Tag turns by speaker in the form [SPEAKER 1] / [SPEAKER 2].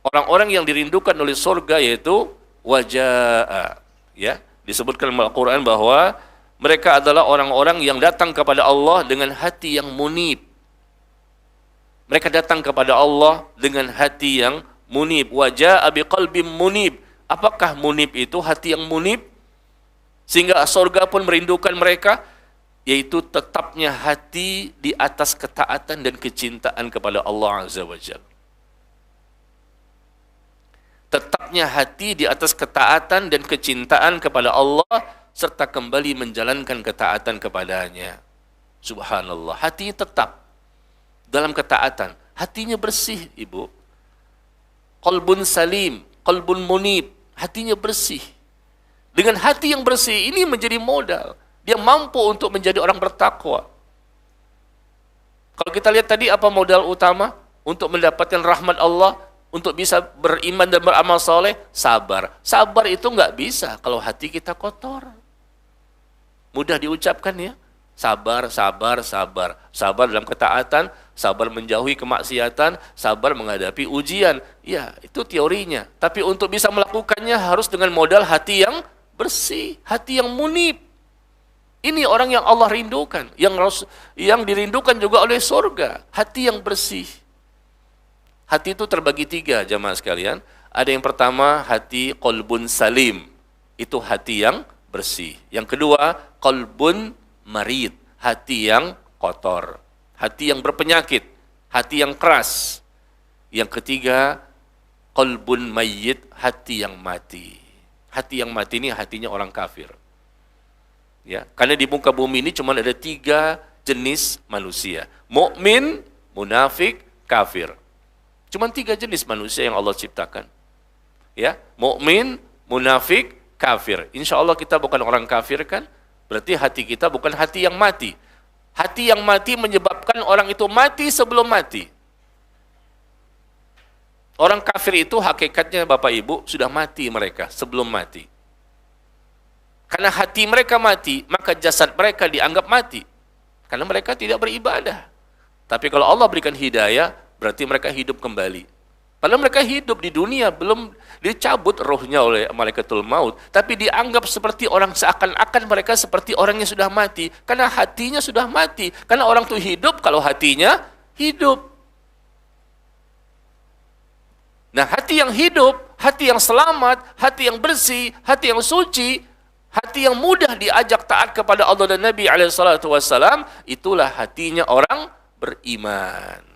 [SPEAKER 1] Orang-orang yang dirindukan oleh surga yaitu wajaa. Ya, disebutkan dalam Al-Quran bahwa mereka adalah orang-orang yang datang kepada Allah dengan hati yang munib. Mereka datang kepada Allah dengan hati yang munib. Wajaa biqalbin munib. Apakah munib itu? Hati yang munib. Sehingga surga pun merindukan mereka, yaitu tetapnya hati di atas ketaatan dan kecintaan kepada Allah Azza wa Jalla. Tetapnya hati di atas ketaatan dan kecintaan kepada Allah serta kembali menjalankan ketaatan kepadanya. Subhanallah, hati tetap dalam ketaatan, hatinya bersih, Ibu. Qalbun salim, qalbun munib, hatinya bersih. Dengan hati yang bersih ini menjadi modal. Dia mampu untuk menjadi orang bertakwa. Kalau kita lihat tadi apa modal utama untuk mendapatkan rahmat Allah? Untuk bisa beriman dan beramal soleh, sabar. Sabar itu nggak bisa kalau hati kita kotor. Mudah diucapkan ya. Sabar, sabar, sabar. Sabar dalam ketaatan, sabar menjauhi kemaksiatan, sabar menghadapi ujian. Ya, itu teorinya. Tapi untuk bisa melakukannya harus dengan modal hati yang bersih, hati yang munib. Ini orang yang Allah rindukan, yang dirindukan juga oleh surga, hati yang bersih. Hati itu terbagi tiga, jamaah sekalian. Ada yang pertama, hati qalbun salim. Itu hati yang bersih. Yang kedua, qalbun marid. Hati yang kotor. Hati yang berpenyakit. Hati yang keras. Yang ketiga, qalbun mayyit. Hati yang mati. Hati yang mati ini hatinya orang kafir. Ya, karena di muka bumi ini cuma ada tiga jenis manusia. Mukmin, munafik, kafir. Cuma tiga jenis manusia yang Allah ciptakan. Ya, mukmin, munafik, kafir. Insya Allah kita bukan orang kafir kan? Berarti hati kita bukan hati yang mati. Hati yang mati menyebabkan orang itu mati sebelum mati. Orang kafir itu hakikatnya Bapak Ibu sudah mati mereka sebelum mati. Karena hati mereka mati, maka jasad mereka dianggap mati. Karena mereka tidak beribadah. Tapi kalau Allah berikan hidayah, berarti mereka hidup kembali. Padahal mereka hidup di dunia, belum dicabut rohnya oleh malaikatul maut, tapi dianggap seperti orang, seakan-akan mereka seperti orang yang sudah mati, karena hatinya sudah mati. Karena orang itu hidup kalau hatinya hidup. Nah, hati yang hidup, hati yang selamat, hati yang bersih, hati yang suci, hati yang mudah diajak taat kepada Allah dan Nabi SAW, itulah hatinya orang beriman.